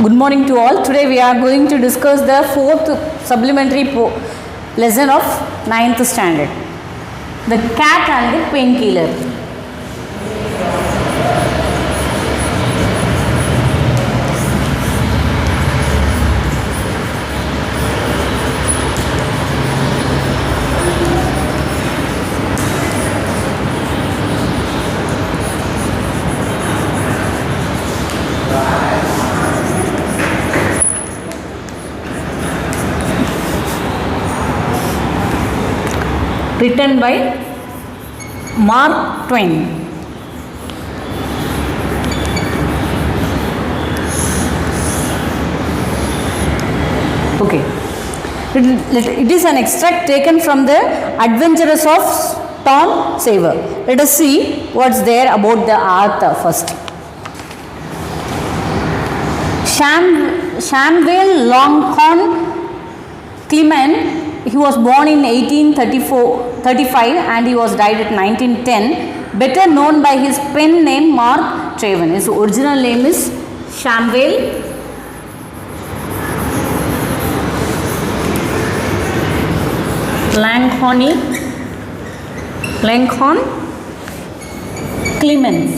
Good morning to all. Today we are going to discuss the fourth supplementary lesson of 9th standard. The cat and the painkiller. Written by Mark Twain. Okay. It is an extract taken from the Adventures of Tom Sawyer. Let us see what's there about the author first. Samuel Langhorne Clement. He was born in 1835 and he was died at 1910. Better known by his pen name Mark Twain. His original name is Samuel Langhorne Clements.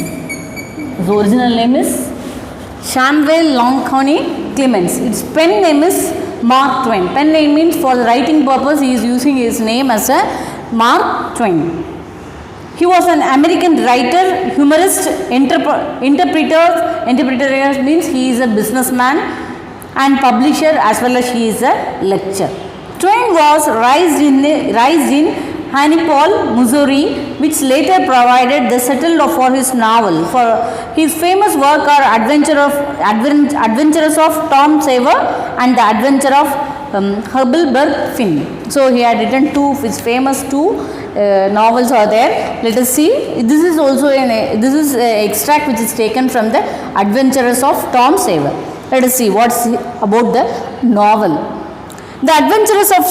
His original name is Samuel Langhorne Clements. Its pen name is Mark Twain. Pen name means for the writing purpose he is using his name as a Mark Twain. He was an American writer, humorist, interpreter. Interpreter means he is a businessman and publisher as well as he is a lecturer. Twain was raised in Hannibal, Missouri, which later provided the settle for his novel. For his famous work are Adventures of Tom Sawyer and The Adventure of Huckleberry Finn. So he had written his famous two novels are there. Let us see. This is also an extract which is taken from the Adventures of Tom Sawyer. Let us see what's about the novel. The Adventures of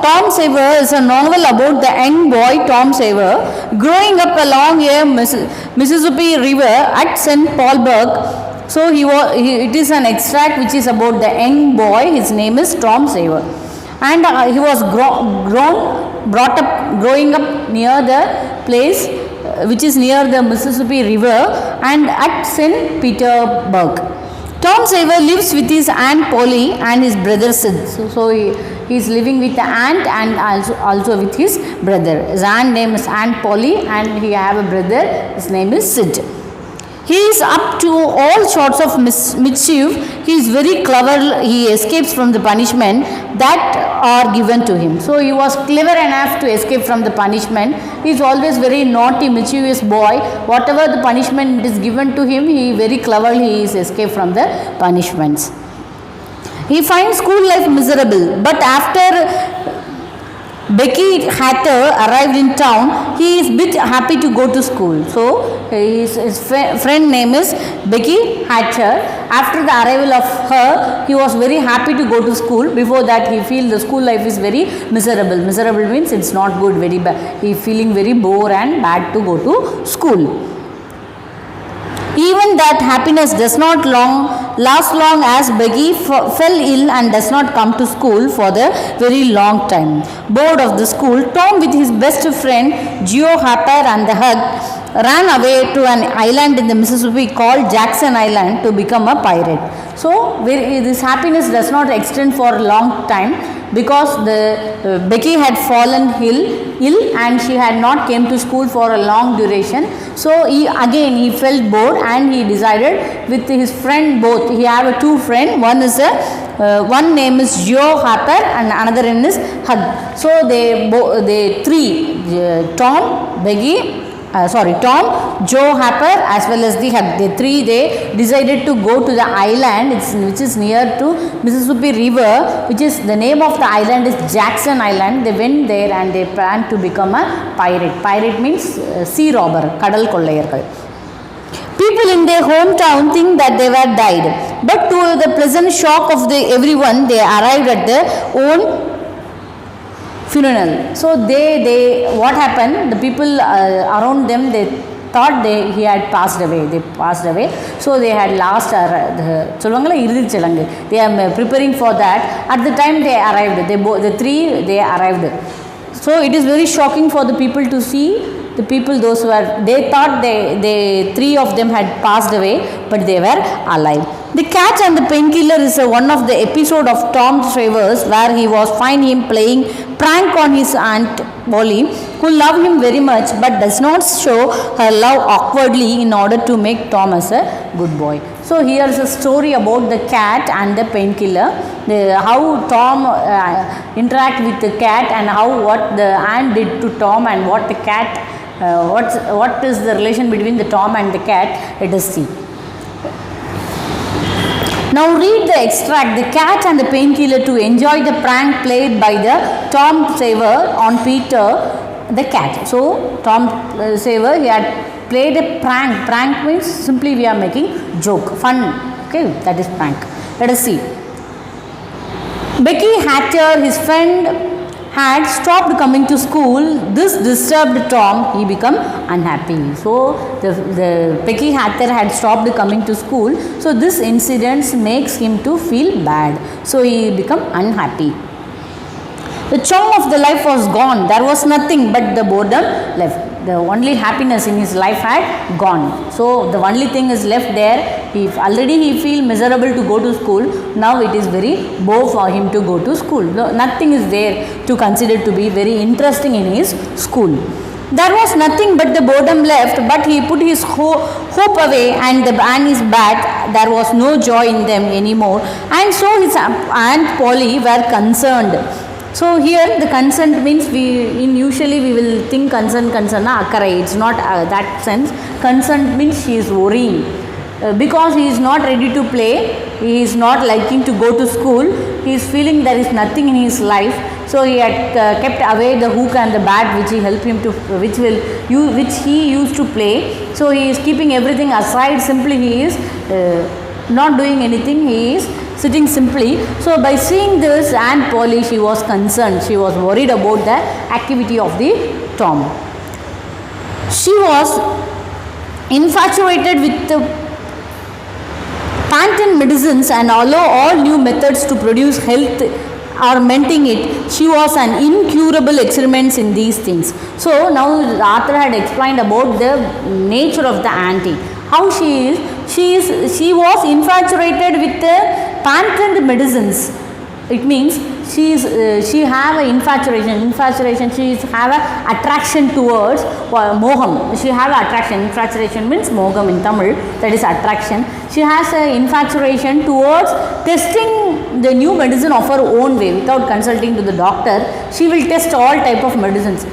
Tom Sawyer is a novel about the young boy Tom Sawyer growing up along a Mississippi River at St. Paulburg. So it is an extract which is about the young boy. His name is Tom Sawyer, and he was growing up near the place which is near the Mississippi River and at St. Petersburg. Tom Sawyer lives with his aunt Polly and his brother Sid. So he is living with the aunt and also with his brother. His aunt name is Aunt Polly and he have a brother. His name is Sid. He is up to all sorts of mischief. He is very clever. He escapes from the punishment that are given to him. So he was clever enough to escape from the punishment. He is always very naughty, mischievous boy. Whatever the punishment is given to him, he very cleverly is escaped from the punishments. He finds school life miserable, but after Becky Hatter arrived in town, he is bit happy to go to school. So his friend name is Becky Hatter. After the arrival of her, he was very happy to go to school. Before that, he feel the school life is very miserable. Miserable means it's not good, very bad. He feeling very bored and bad to go to school. Even that happiness does not last long as Becky fell ill and does not come to school for the very long time. Bored of the school, Tom with his best friend Geo Harper and the Hug ran away to an island in the Mississippi called Jackson Island to become a pirate. So this happiness does not extend for a long time because Becky had fallen ill and she had not came to school for a long duration. So he felt bored and he decided with his friend both. He have two friends. One name is Joe Harper and another name is Hug. So they three Tom, Joe Harper as well as the Hug. They decided to go to the island which is near to Mississippi River, which is the name of the island is Jackson Island. They went there and they planned to become a pirate. Pirate means sea robber, kadal kollayarkal. People in their hometown think that they were died, but to the pleasant shock of everyone, they arrived at their own funeral. So they what happened, the people around them, they thought he had passed away. They passed away. So they had lost சொல்லுவாங்களா இறுதிச் சடங்கு. They are preparing for that. At the time they arrived. The three they arrived. So it is very shocking for the people to see the people, those who were, they thought they three of them had passed away, but they were alive. The Cat and the Painkiller is one of the episode of Tom Travers where he was find him playing prank on his aunt Polly, who loved him very much but does not show her love awkwardly in order to make Tom as a good boy. So here is a story about the cat and the painkiller, how Tom interact with the cat and how what the aunt did to Tom and what the cat what is the relation between the Tom and the cat. Let us see. Now read the extract. The Cat and the Painkiller to enjoy the prank played by the Tom Saver on Peter the cat. So Tom Saver, he had played a prank. Prank means simply we are making joke, fun. Okay, that is prank. Let us see. Becky Hatter, his friend, had stopped coming to school. This disturbed Tom. He became unhappy. So the Becky Hatter had stopped coming to school. So this incident makes him to feel bad. So he became unhappy. The charm of the life was gone. There was nothing but the boredom left. The only happiness in his life had gone. So the only thing is left there. Already he feel miserable to go to school. Now it is very bore for him to go to school. Nothing is there to consider to be very interesting in his school. There was nothing but the boredom left, but he put his hope away and his bat. There was no joy in them anymore. And so his aunt Polly were concerned. So here the concern means usually we will think concern akkarai. It's not that sense. Concern means she is worrying because he is not ready to play. He is not liking to go to school. He is feeling there is nothing in his life. So he had kept away the hook and the bat which he helped him to which he used to play. So he is keeping everything aside. Simply he is not doing anything. He is sitting simply. So by seeing this, Aunt Polly, she was concerned. She was worried about the activity of the Tom. She was infatuated with the patent medicines and allow all new methods to produce health augmenting it. She was an incurable experiments in these things. So now the author had explained about the nature of the auntie. How she was infatuated with the patent medicines. It means she have a infaturation. She have a attraction towards moham. She have a attraction. Infatuation means moham in Tamil. That is attraction. She has a infatuation towards testing the new medicine of her own way without consulting to the doctor. She will test all type of medicines.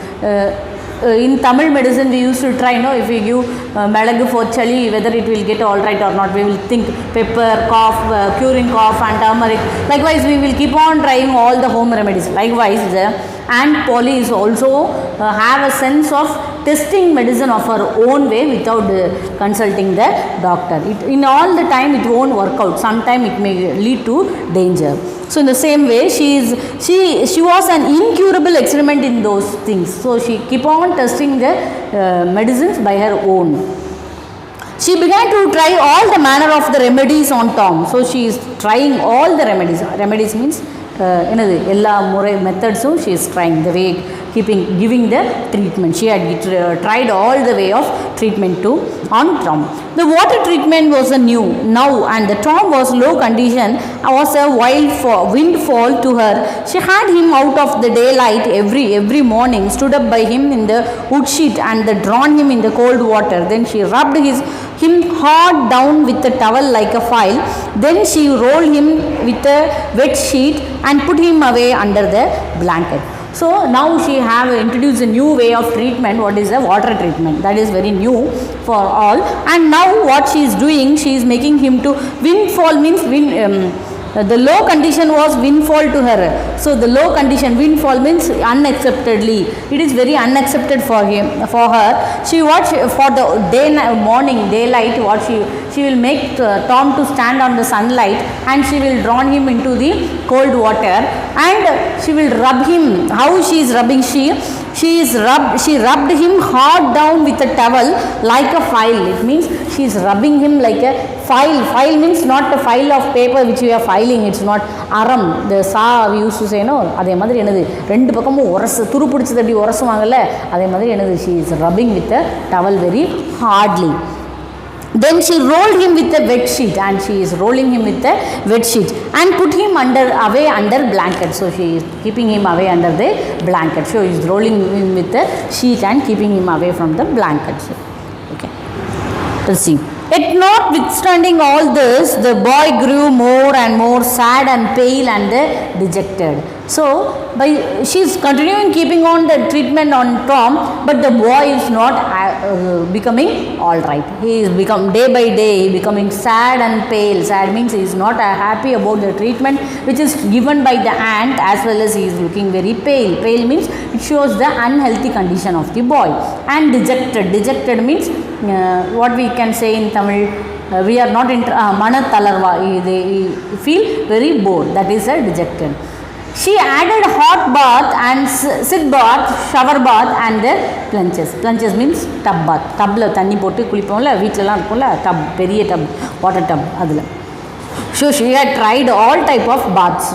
In Tamil medicine we used to try, if we give melagu for chali, whether it will get all right or not. We will think pepper, cough, curing cough and turmeric. Likewise we will keep on trying all the home remedies. Likewise the Aunt Polly is also have a sense of testing medicine of her own way without consulting the doctor. In all the time it won't work out. Sometime it may lead to danger. So in the same way she was an incurable experiment in those things. So she keep on testing the medicines by her own. She began to try all the manner of the remedies on Tom. So she is trying all the remedies. Remedies means எல்லா முறை மெத்தட்ஸும் she is trying the way giving the treatment. She had tried all the way of treatment on Tom. The water treatment was now and the Tom was low condition, was a windfall to her. She had him out of the daylight every morning, stood up by him in the wood sheet and drawn him in the cold water. Then she rubbed him hard down with a towel like a file. Then she rolled him with a wet sheet and put him away under the blanket. So now she have introduced a new way of treatment. What is the water treatment? That is very new for all. And now what she is doing, she is making him to windfall means the low condition was windfall to her. So the low condition windfall means unacceptedly. It is very unaccepted for her. She watch for the morning daylight. What she will make Tom to stand on the sunlight and she will drawn him into the cold water and she will rub him. How she is rubbing? She rubbed him hard down with a towel like a file. It means she is rubbing him like a file. File means not a file of paper which we are filing. It's not aram. The sa we used to say no. அதே மாதிரி என்னது ரெண்டு பக்கமும் துரு பிடிச்சது அப்படி உரசுவாங்கல்ல அதே மாதிரி என்னது she is rubbing with a towel very hardly. Then she rolled him with a wet sheet, and she is rolling him with a wet sheet and put him away under blanket. So she is keeping him away under the blanket. So he is rolling him with a sheet and keeping him away from the blanket. Okay, let's see. Yet notwithstanding all this, the boy grew more and more sad and pale and dejected. So she is continuing keeping on the treatment on Tom, but the boy is not becoming all right. He is day by day becoming sad and pale. Sad means he is not happy about the treatment which is given by the aunt, as well as he is looking very pale. Pale means it shows the unhealthy condition of the boy. And dejected. Dejected means what we can say in Tamil, we are not manathalarva. They feel very bored. That is a dejected. She added hot bath and sit bath, shower bath and plunges. Plunges means tub bath. Tubla தண்ணி போட்டு குளிப்போம்ல வீட்லலாம் இருக்கும்ல tub, பெரிய tub, water tub அதுல. So she had tried all type of baths.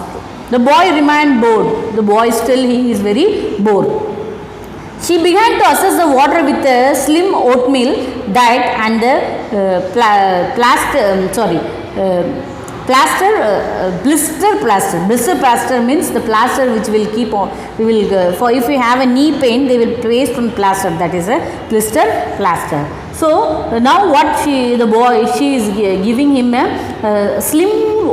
The boy remained bored. The boy still he is very bored. She began to assess the water with a slim oatmeal diet and the blister plaster means the plaster which will keep on, we will for if you have a knee pain they will paste on plaster, that is a blister plaster. So now what she is giving him a slim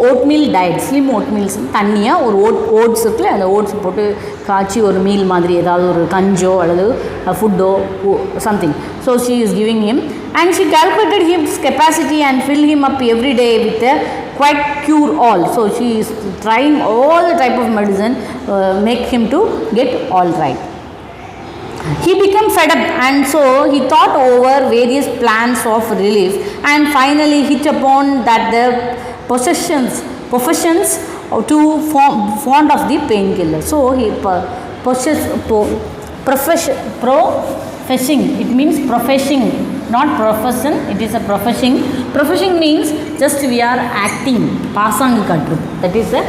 oatmeal diet. Slim oatmeal தண்ணியா ஒரு oats இருக்குல்ல அந்த oats போட்டு காய்ச்சி ஒரு meal மாதிரி ஏதாவது ஒரு கஞ்சோ அல்லது ஃபுட்டோ something. So she is giving him, and she calculated his capacity and fill him up every day with a quite cure all. So she is trying all the type of medicine make him to get all right. He became fed up, and so he thought over various plans of relief and finally hit upon that the professions to fond of the painkiller. So he professing, it means professing, not profession, it is a professing. Professing means just we are acting, pasang katru, that is a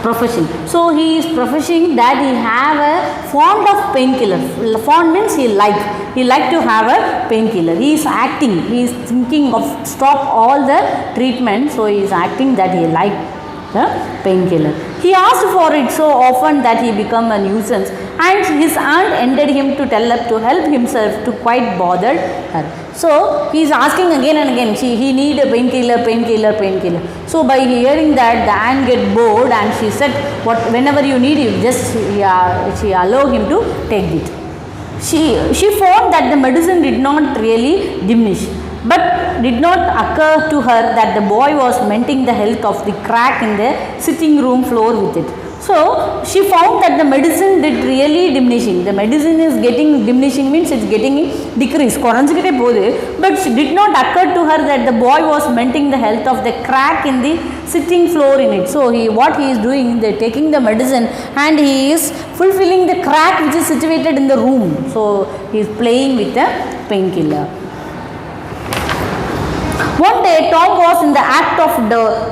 profession. So he is professing that he have a fond of painkiller. Fond means he like to have a painkiller. He is acting, he is thinking of stop all the treatment, so he is acting that he like the painkiller. He asked for it so often that he became a nuisance, and his aunt ended him to help himself to quite bothered her. So he is asking again and again. He need a painkiller. So by hearing that, the aunt get bored, and she said, whenever you need, you just she allow him to take it. She found that the medicine did not really diminish, but did not occur to her that the boy was mending the health of the crack in the sitting room floor with it. So she found that the medicine did really diminishing. The medicine is getting diminishing means it's getting decreased, குறைஞ்சிக்கிட்டே போகுது. But it did not occur to her that the boy was mending the health of the crack in the sitting floor in it. So what he is doing, they taking the medicine and he is fulfilling the crack which is situated in the room. So he is playing with the painkiller. One day Tom was in the act of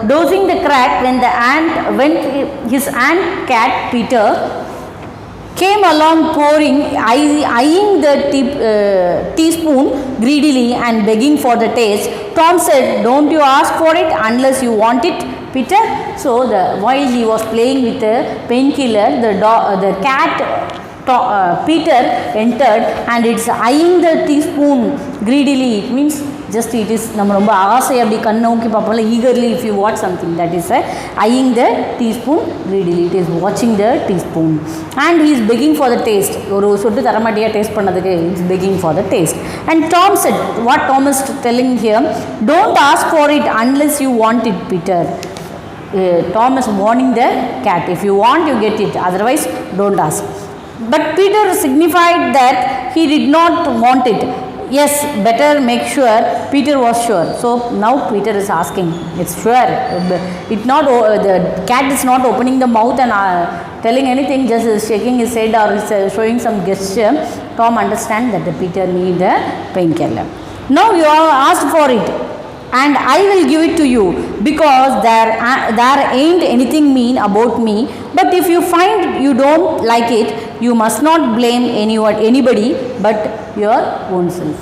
dosing the crack when his aunt cat Peter came along eyeing the teaspoon greedily and begging for the taste. Tom said, "Don't you ask for it unless you want it, Peter." So while he was playing with the painkiller, the cat Peter entered and it's eyeing the teaspoon greedily. It means just it is நம்ம ரொம்ப ஆசை அப்படி கண்ணை நோக்கி பார்ப்போம்ல eagerly. If you watch something, that is eyeing the teaspoon greedily, it is watching the teaspoon and he is begging for the taste. ஒரு சொட்டு தரமாட்டியா taste பண்ணதுக்கு he is begging for the taste. And Tom said, what Tom is telling here, don't ask for it unless you want it, Peter. Tom is warning the cat, if you want you get it, otherwise don't ask. But Peter signified that he did not want it. yes, better make sure. Peter was sure. So now Peter is asking, it's sure. The cat is not opening the mouth and telling anything, just shaking his head or showing some gesture. Tom understands that the Peter need a painkiller. Now you are asked for it, and I will give it to you, because there ain't anything mean about me. But if you find you don't like it, you must not blame anybody but your own self.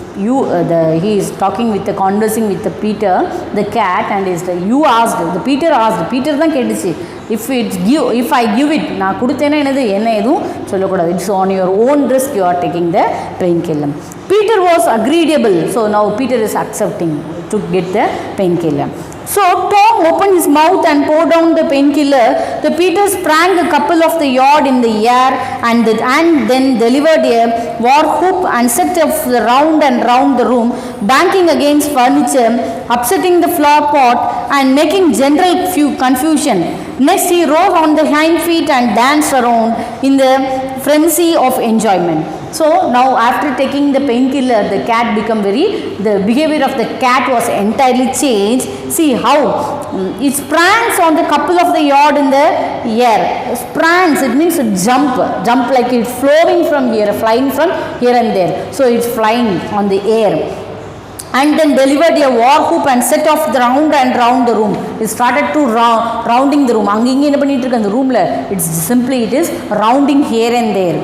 He is conversing with the Peter, the cat, and you asked. The Peter asked. Peter தான் கேட்டுச்சு. If I give it, நான் கொடுத்தேன்னா என்ன எதுவும் சொல்லக்கூடாது. It's on your own risk you are taking the painkiller. Peter was agreeable. So now Peter is accepting to get the painkiller. So Tom opened his mouth and poured down the painkiller. The Peter sprang a couple of the yard in the air and then delivered a war whoop and set up round and round the room, banging against furniture, upsetting the floor pot and making general confusion. Next he rose on the hind feet and danced around in the frenzy of enjoyment. So now after taking the painkiller, the behavior of the cat was entirely changed. See how it sprang on the couple of the yard in the air. Sprang, it means jump like it's flying from here and there. So it's flying on the air. And then delivered a war whoop and set off round and round the room. It started to rounding the room. அங்கங்க என்ன பண்ணிட்டு இருக்கு அந்த ரூம்ல? It is rounding here and there.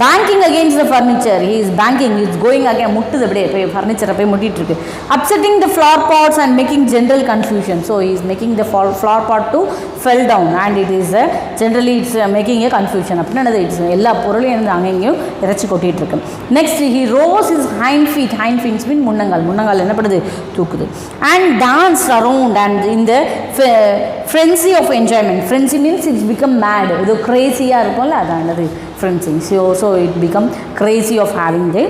Banking against the furniture. He is banking. He is going again. முட்டுது அப்படியே furniture போய் முட்டிட்டு இருக்கு. Upsetting the floor pots and making general confusion. So he is making the floor pot to fell down, and it is generally it's making a confusion. அப்படினது it's எல்லா பொருளையும் அங்கங்கேயும் இறச்சி கொட்டிட்டு இருக்கு. Next he rose his hind feet mean முன்னங்கால் என்ன பண்ணுது தூக்குது, and danced around and in the frenzy of enjoyment. Frenzy means it's become mad. இது crazy-ஆ இருக்கும்ல அதானது frenzy. So it become crazy of having the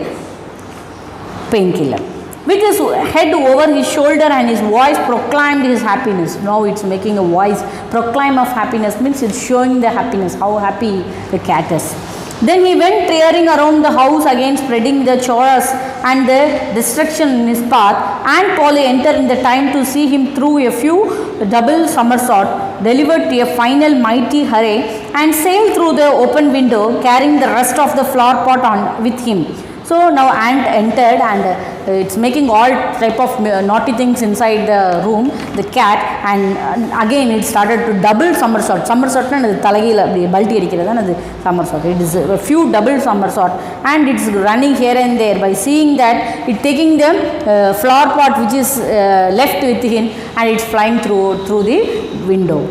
painkiller. With his head over his shoulder and his voice proclaimed his happiness. Now it's making a voice proclaim of happiness, means it's showing the happiness, how happy the cat is. Then he went tearing around the house again, spreading the chores and the destruction in his path. And Polly entered in the time to see him through a few double somersault, delivered to a final mighty hurry, and sailed through the open window, carrying the rest of the flower pot on with him. So now Ant entered, and it's making all type of naughty things inside the room, the cat, and again it started to double somersault. Somersault na adu talagila balti adikkiradha adu somersault. It is a few double somersault, and it's running here and there. By seeing that, it taking the flower pot which is left with him, and it's flying through the window.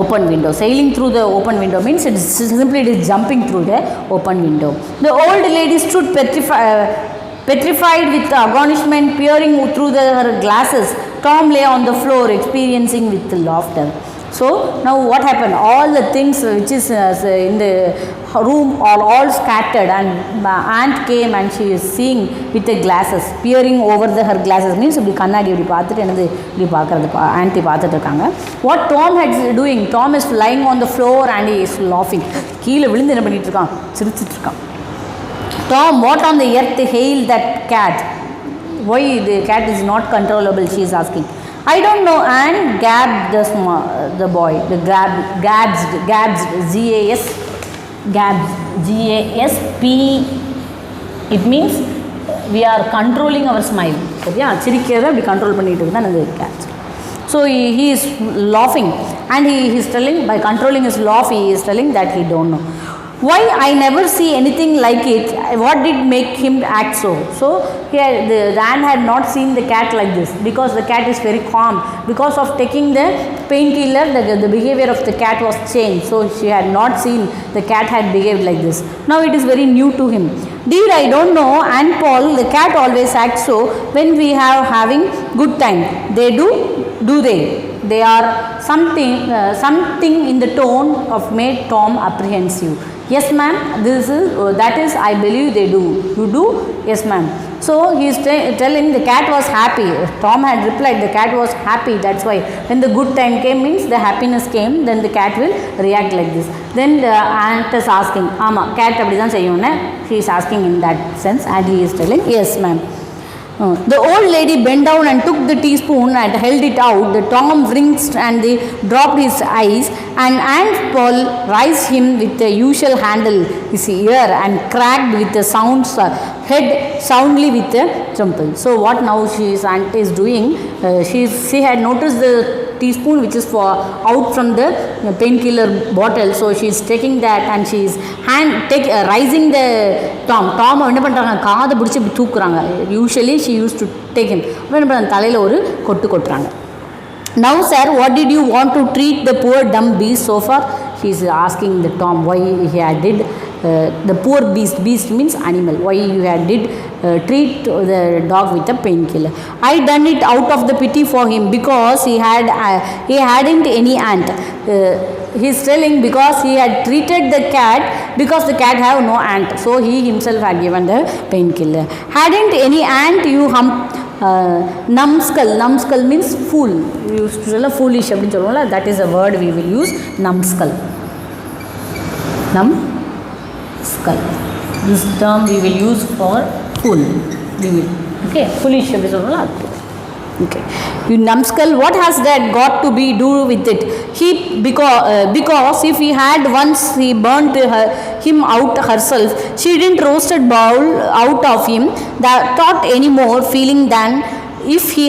Open window. Sailing through the open window means it is jumping through the open window. The old lady stood petrified with astonishment, peering through her glasses. Tom lay on the floor, experiencing with laughter. So now what happened? All the things which is in the room are all scattered, and Aunt came and she is seeing with the glasses, peering over her glasses means இப்படி கண்ணாடி இப்படி பார்த்துட்டு என்னது இப்படி பார்க்கறது anti பார்த்துட்டு இருக்காங்க. What Tom is doing? Tom is lying on the floor and he is laughing. கீழே விழுந்து என்ன பண்ணிட்டு இருக்கான்? சிரிச்சிட்டு இருக்கான். Tom, what on the earth hailed that cat? Why the cat is not controllable? She is asking. I don't know. And gabbed the boy. The gabs G-A-S, gabs G-A-S-P. It means we are controlling our smile. சரியா சிரிக்கிறத அப்படி control பண்ணிட்டு இருந்தா அந்த cat. So he is laughing, and he is telling, by controlling his laugh, he is telling that he don't know. Why I never see anything like it? What did make him act so? So here the Anne had not seen the cat like this, because the cat is very calm. Because of taking the painkiller, the behavior of the cat was changed. So she had not seen the cat had behaved like this. Now it is very new to him. Dear, I don't know. And Paul, the cat always acts so when we are having good time. They do they? They are something in the tone of made Tom apprehensive. Yes ma'am, that is I believe they do. You do? Yes ma'am. So he is telling the cat was happy. Tom had replied the cat was happy. That's why when the good time came means the happiness came, then the cat will react like this. Then the ant is asking, Ama, cat அப்படிதான் செய்யும்னு. She is asking in that sense and he is telling, yes ma'am. The old lady bent down and took the teaspoon and held it out. The Tom winced and they dropped his eyes, and Aunt Paul raised him with the usual handle his ear and cracked with the head soundly with the temple. So what now aunt is doing? She had noticed the teaspoon which is for out from the painkiller bottle, so she is taking that and she is rising the Tom என்ன பண்றாங்க காதை பிடிச்சு தூக்குறாங்க. Usually she used to take him என்ன பண்றாங்க தலையில ஒரு கொட்டு கொட்டுறாங்க. Now sir, what did you want to treat the poor dumb beast so far? She is asking the Tom why he had did the poor beast means animal, why you had did treat the dog with a painkiller. I done it out of the pity for him because he hadn't any aunt. He is telling because he had treated the cat because the cat have no aunt, so he himself had given the painkiller. Hadn't any aunt, you numbskull means fool. We used to tell a foolish அப்படினு சொல்லுவோம்ல, that is a word we will use, numbskull. Numbskull, this term we will use for fool. Okay, foolish அப்படினு சொல்லுவோம்ல. Okay, you numbskull, what has that got to be do with it? Because if he had once he burnt him out herself, she didn't roasted bowl out of him that thought any more feeling than if he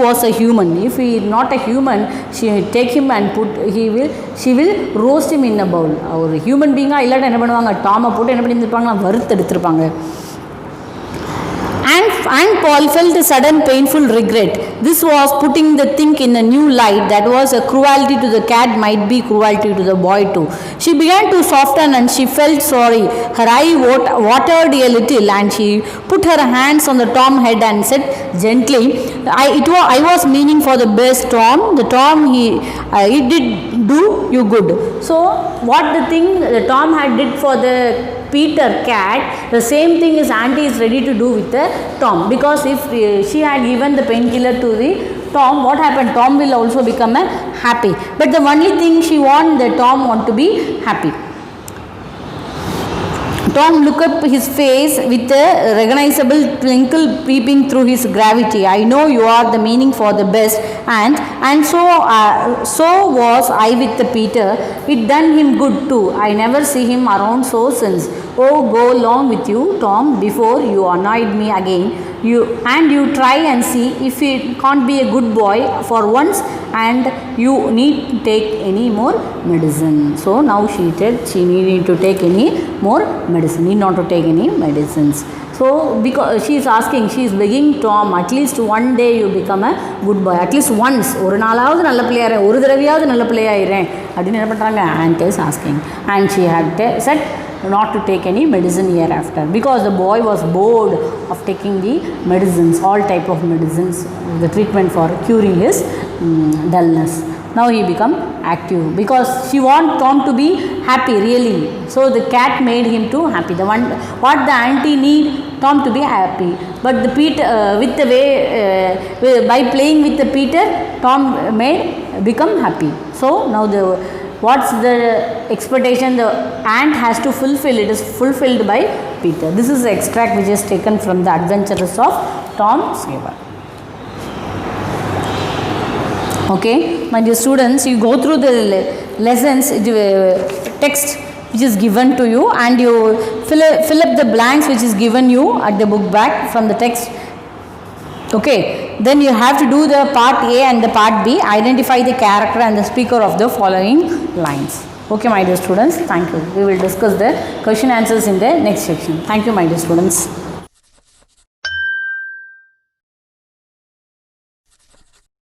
was a human. If he is not a human, she will take him and she will roast him in a bowl. ஒரு human being இல்லாட்ட என்ன பண்ணுவாங்க, டாமை போட்டு என்ன பண்ணியிருப்பாங்க, வறுத்து எடுத்திருப்பாங்க. And Paul felt a sudden painful regret. This was putting the thing in a new light. That was a cruelty to the cat might be cruelty to the boy too. She began to soften and she felt sorry. Her eye watered a little and she put her hands on the Tom head and said gently, I was meaning for the best, Tom. The Tom he did do you good. So what the thing the Tom had did for the Peter cat, the same thing is auntie is ready to do with the Tom, because if she had given the painkiller to the Tom, what happened? Tom will also become happy. But the only thing she the Tom want to be happy. Tom looked up his face with a recognizable twinkle peeping through his gravity. I know you are the meaning for the best, and so was I with the Peter. It done him good too. I never see him around so since. Oh, go along with you, Tom, before you annoyed me again. You try and see if you can't be a good boy for once, and you need to take any more medicine. So now she said she needed to take any more medicine, need not to take any medicines. So because she is asking, she is begging Tom, at least one day you become a good boy, at least once, ஒரு நாளாவது நல்ல பிள்ளையாரே, ஒரு தடவையாவது நல்ல பிள்ளையாயிரேன் அப்படின்னு என்ன பண்ணுறாங்க, aunt is asking. And she had said not to take any medicine hereafter because the boy was bored of taking the medicines, all type of medicines, the treatment for curing his dullness. Now he become active because she want Tom to be happy really. So the cat made him too happy. The one what the auntie need Tom to be happy, but the Peter with the way by playing with the Peter, Tom made become happy. So now what's the expectation the ant has to fulfill? It is fulfilled by Peter. This is the extract which is taken from the Adventures of Tom Sawyer. Okay, my dear students, you go through the lessons, text which is given to you, and you fill up the blanks which is given you at the book back from the text. Okay, then you have to do the part A and the part B, identify the character and the speaker of the following lines. Okay, my dear students, thank you. We will discuss the question answers in the next section. Thank you, my dear students.